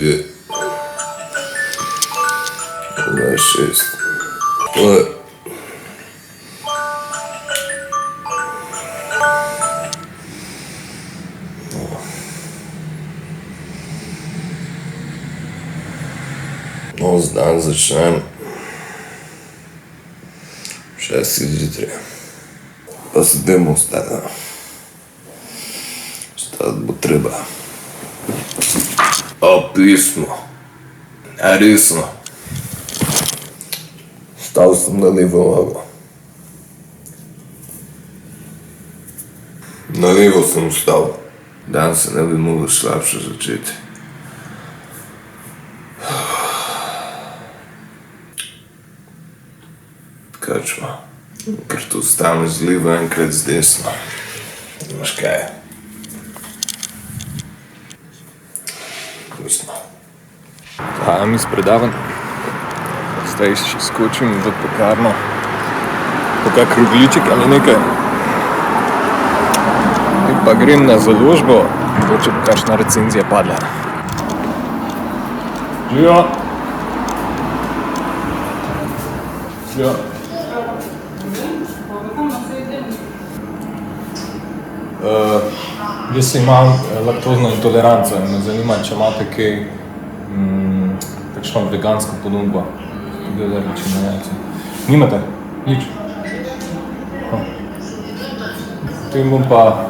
2. 26. To je. Nov dan začnem 6 zjutraj. Pa se dajmo vstati. Vstati bo treba. Pismo. Resno. Vstal sem na levo nogo. Na levo sem vstal. Dan se ne bi mogel slabše začeti. Krčma. Ker tu vstane z levo, enkrat z desno. Veš kaj je? Pustno. Hajam iz predavanj. Zdaj še skočim v pekarno. Po kak rogljiček ali nekaj. In pa grem na založbo, če bo kakšna recenzija padla. Živijo! Živijo! Jaz imam laktozno intoleranco in me zanima, če imate kaj takšno vegansko ponudbo. Tudi alergični na jajce. Nimate? Nič? Potem bom pa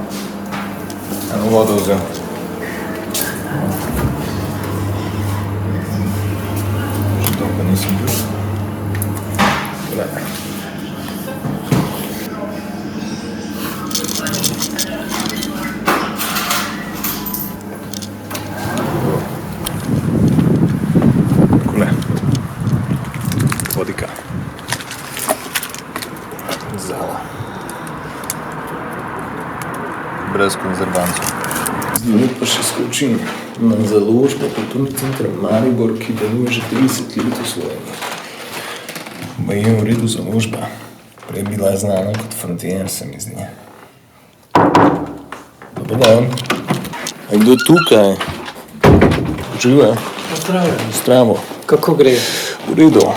eno vodo vzel. Že to pa nisem bil. Tole. Vodika. Zala. Brez konzervancov. Zdaj pa še skočim na založbo Kulturni center Maribor, ki deluje že 30 let v Sloveniji. Pa je v redu založba. Prej bila znana kot Frontier, se mi zdi. Dobar dan. A kdo tukaj? Žive? Zdravo. Kako gre? V redu.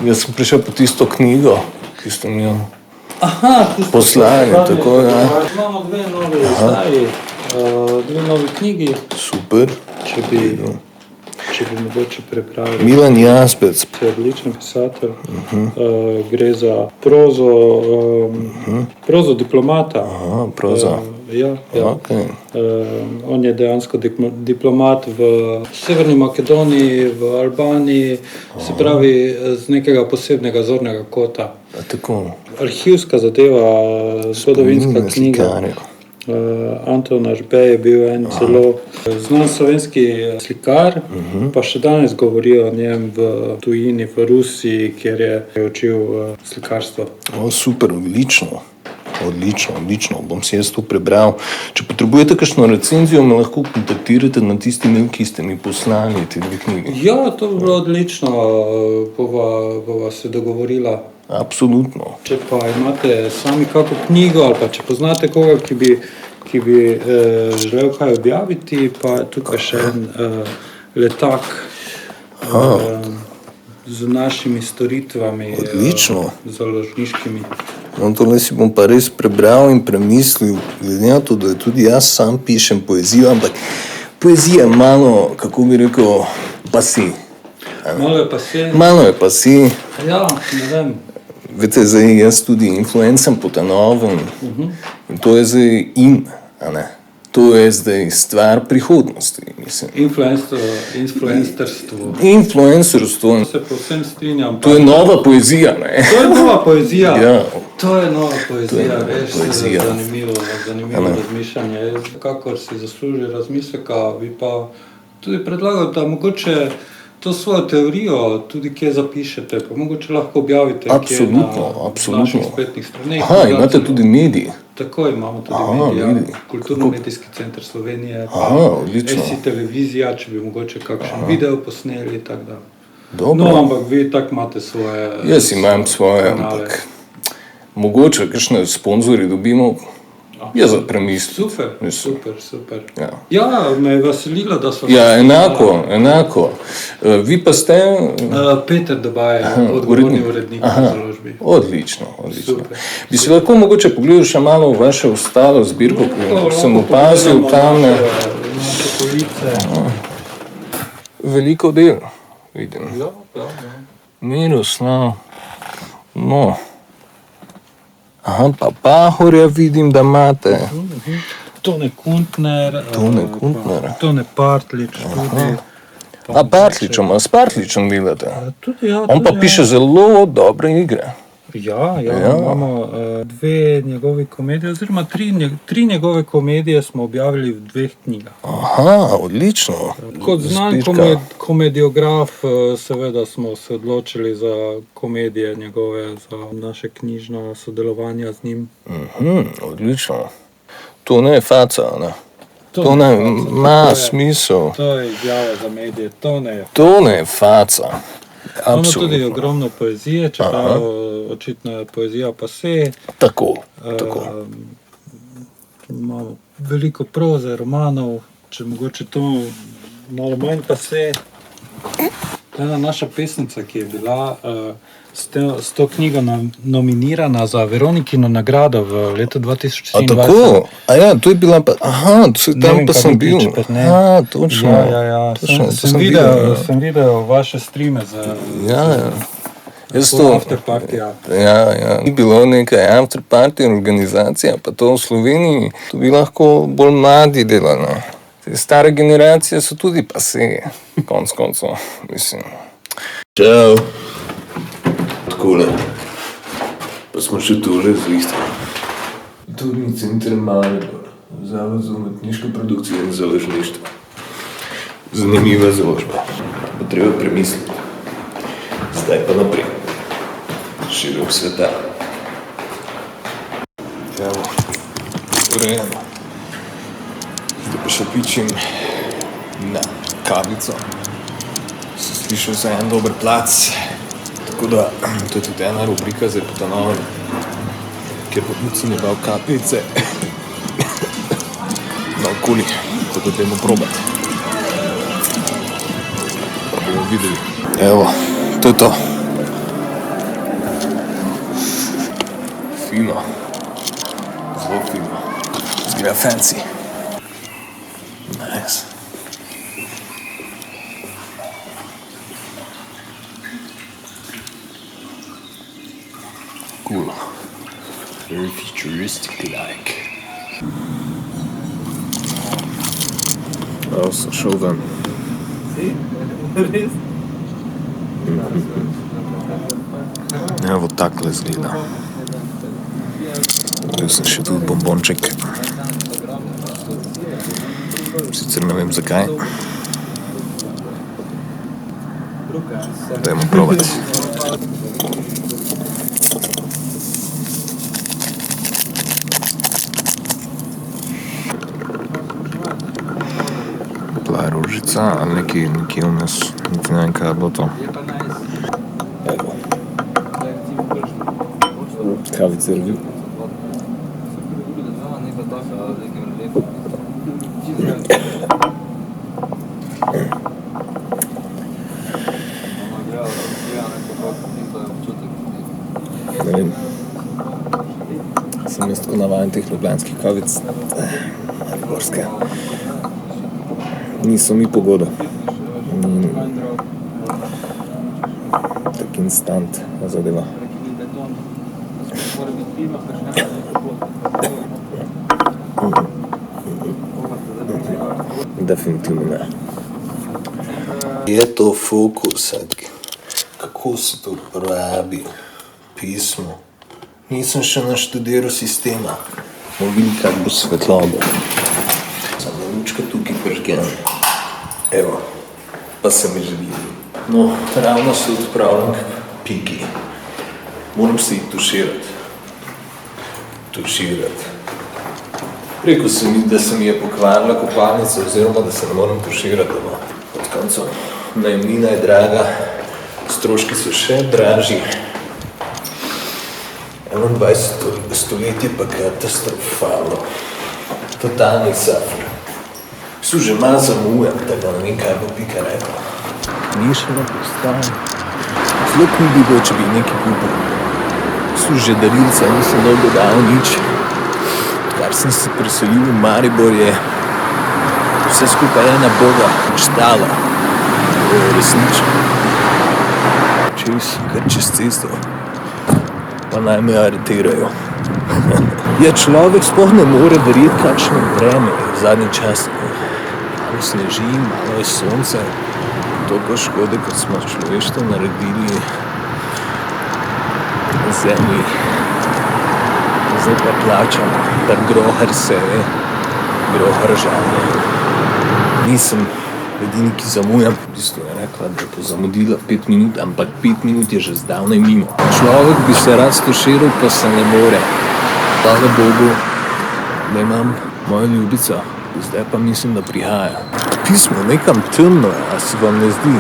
Jaz sem prišel po tisto knjigo, ki ste mi jo poslali, tako da. Imamo dve novi izdaji, dve novi knjigi. Super. Če bi mogoče prepravili. Milan Jaspec. Je odličen pisatelj. Gre za prozo diplomata. Proza. Ja. Okay. On je dejansko diplomat v Severni Makedoniji, v Albaniji, se pravi z nekega posebnega zornega kota. Tako. Arhivska zadeva, zgodovinska knjiga. Anton Ažbej je bil en zelo znan slovenski slikar, pa še danes govorijo o njem v tujini, v Rusiji, kjer je učil slikarstvo. Super, odlično. Bom si jaz to prebral. Če potrebujete kakšno recenzijo, me lahko kontaktirate na tisti mail, ki ste mi poslali te dve knjigi. Ja, to bi bilo odlično, bova se dogovorila. Absolutno. Če pa imate sami kako knjigo ali pa če poznate koga, ki bi želel kaj objaviti, pa je tukaj še en letak z našimi storitvami. Odlično. Založniškimi. No, tole si bom pa res prebral in premislil, glede na to, da tudi jaz sam pišem poezijo, ampak poezija je malo, kako bi rekel, pasi. Malo je pasi. Ja, ne vem. Veste, zdaj jaz tudi influencem po ta novem in to je zdaj a ne? To je zdaj stvar prihodnosti, mislim. Influencerstvo. Se povsem strinjam. To je nova poezija, ne? To je nova poezija. Ja. To je nova poezija, veš, zanimivo razmišljanje. Kakor si zasluži razmisleka, bi pa tudi predlagal, da mogoče to svojo teorijo tudi kje zapišete, pa mogoče lahko objavite kje na naših spletnih straneh. Imate tudi mediji. Tako imamo tudi medije, Kulturno-medijski center Slovenije, SC televizija, če bi mogoče kakšen video posneli, tako da. Dobro. No, ampak vi tako imate svoje. Jaz imam svoje, ampak mogoče kakšne sponzorje dobimo, Je za premisliti. Super, Mislim. super. Ja. Ja, me je veselilo, da so... Ja, enako. Vi pa ste... Peter Dobaj, odgovorni urednik na založbi. Odlično. Super. Bi si lahko mogoče pogledal še malo v vašo ostalo zbirko, ki sem opazil tam. Naše police. Veliko del, vidim. Ja. Miroslav, no. Aha, pa Pahorja vidim, da imate. Tone Kuntner. Tone Partlič tudi. S Partličem delate. Tudi ja. On pa piše zelo dobre igre. Ja, imamo dve njegove komedije, oziroma tri njegove komedije smo objavili v 2 knjigah. Aha, odlično. Kot znan komediograf, seveda smo se odločili za komedije njegove, za naše knjižna sodelovanja z njim. Odlično. To ne je faca, ne? To ne ima smisel. To je izjava za medije, To ne je faca. Imamo tudi ogromno poezije, čeprav očitno je poezija pasé. Tako. Imamo veliko proze, romanov, če mogoče to malo manj pasé. Ena naša pesnica, ki je bila s to knjigo nominirana za Veronikino nagrado v letu 2024. A tako? A ja, to je bila pa... Aha, tam pa sem bil. Točno. Ja. Sem videl vaše streame za... Ja. Afterparty. Ja. Ni bilo nekaj afterparty organizacija, pa to v Sloveniji, to bi lahko bolj mladi delali. Te stare generacije so tudi pasé, konc koncev, mislim. Čau. Takole. Pa smo še tole zlistali. Kulturni center Maribor, Zavod za umetniško produkcijo in založništvo. Zanimiva založba. Bo treba premisliti. Zdaj pa naprej. Širok sveta. Evo, urejeno. Zdaj pa še pičim na kavico. Sem slišal za en dober plac. Tako da, to je tudi ena rubrika zdaj po ta novem, kjer bo nici ne bal kapljice. Naokoli, tako da dajmo probati. Pa bomo videli. Evo, to je to. Fino. Zelo fino. Zgleda fancy. Nice. Cool. Very futuristic like. Evo, sem šel ven. Evo, takle zgleda. Zdaj sem še tudi bombonček. Sicer ne vem zakaj. Dajmo probati. Topla rožica ali nekje vmes, niti ne vem, kaj je bilo to. Evo. Kavice review. Ne vem. Sem jaz tako navajen teh ljubljanskih kavic. Gorske. Niso mi pogoda. Tak instant zadeva. Definitivno ne. Je to fokus, kako se to uporabi, pismo. Nisem še naštudiral sistema. Bomo videli, kak bo svetlobo. Samo lučka tukaj prižgem. Evo, pa se mi že vidi. No, ravno se odpravljam k piki. Moram se jih tuširati. Rekel sem mi, da se mi je pokvarila kopalnica, oziroma da se ne moram tuširati doma. Od konca najemnina je draga, stroški so še dražji. 21. stoletje pa katastrofalno. Totalni safr. Su že malo zamujam, tako da ne vem, kaj bo Pika rekla. Mišljeno postaje. Zelo kul bi bilo, če bi nekaj kupil. Su že darilca, nisem dolgo dal nič. Kar sem se preselil v Maribor je vse skupaj ena boga štala. To je resnično. Kar čez cesto. Pa naj me aretirajo. Ja, človek sploh ne more verjeti, kakšno vreme je v zadnji čas. Malo sneži, malo je sonce. To pa škode, kot smo človeštvo naredili na zemlji. Zdaj pa plačamo, da grohar seje, grohar žalje. Nisem edini, ki zamujam. V bistvu je rekla, da bo zamudila 5 minut, ampak 5 minut je že zdavnaj mimo. Človek bi se rad stuširal, pa se ne more. Hvala Bogu, da imam mojo ljubico. Zdaj pa mislim, da prihaja. Pismo nekam temno, a se vam ne zdi?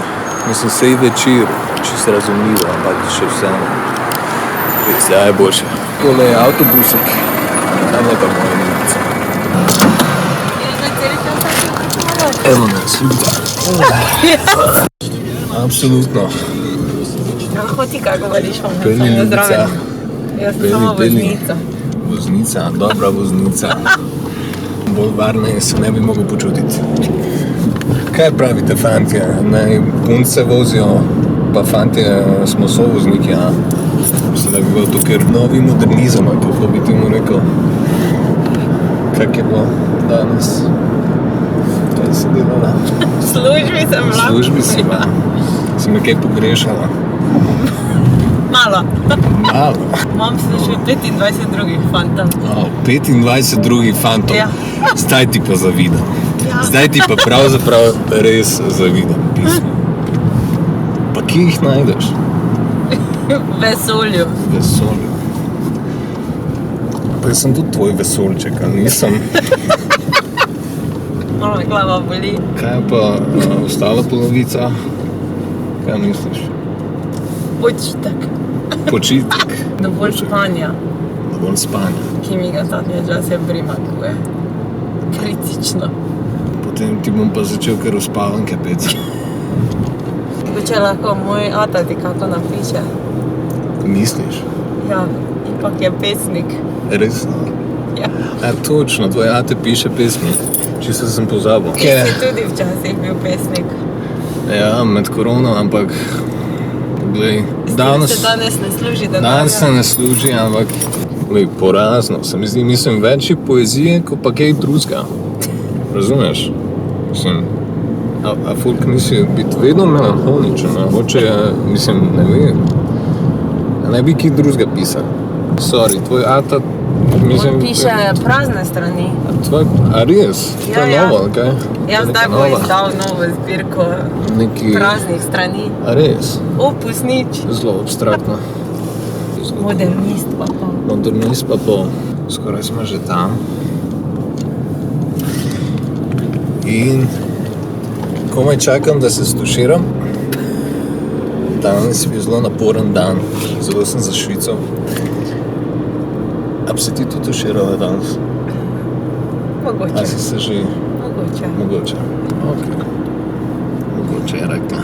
Mislim, sej večer, čisto razumljivo, ampak še vseeno. Zdaj je boljše. Tole je avtobusek, tam je pa moja ljubica. Evo nas, ljubica. Absolutno. Lahko ti kaj govoriš, vam Pelni ne ljubica. zdraven. Jaz sem samo voznica. Voznica, dobra voznica. Bolj varna in se ne bi mogel počutiti. Kaj pravite, fantje? Naj punce vozijo, pa fantje smo sovozniki, a? Mislim, da bi bilo to kar novi modernizem, kako bi ti mu rekel. Kak je bilo danes? Kaj si delala? V službi sem bila. V službi si bila. Si me kaj pogrešala? Malo. Malo. Imam službi 25 drugih fantov. 25 drugih fantov. Ja. Zdaj ti pa zavidam. Ja. Zdaj ti pa pravzaprav res zavidam pismo. Pa kje jih najdeš? V vesolju. Vesolju. Pa jaz sem tudi tvoj vesoljček, ali nisem? Malo me glava boli. Kaj pa ostala polovica? Kaj misliš? Počitek. Počitek. Dovolj spanja, Dovolj spanja. ki mi ga zadnje čase primakuje. Kritično. Potem ti bom pa začel kar v spavanke peci. Če lahko moj ata ti kako napiše. Misliš? Ja, ipak je pesnik. Res? Ja. A točno, tvoj ate piše pesmi. Čisto sem pozabil. Ti si tudi včasih bil pesnik. Ja, med korono, ampak glej, Se danes ne služi denarja. danes se ne služi, ampak glej, porazno. Se mi zdi, mislim, več je poezije, kot pa kaj drugega. Razumeš? Mislim, a folk misli biti vedno melanholičen, a hoče, mislim, ne vem. Ne bi kaj drugega pisal. Sorry, tvoj ata, mislim... On piše prazne strani. A res? To je Ja. novo, ali kaj? Ja, To je zdaj neka bo nova? izdal novo zbirko Neki... praznih strani. A res? Opus nič. Zelo abstraktno. Modernist pa pa. Modernist pa pol. Skoraj smo že tam. In komaj čakam, da se stuširam. Danes je bil zelo naporen dan. Zelo sem zašvical. A bi se ti tudi tuširala danes? Mogoče. A si se že... Mogoče. Mogoče. Ok. Mogoče je rekla.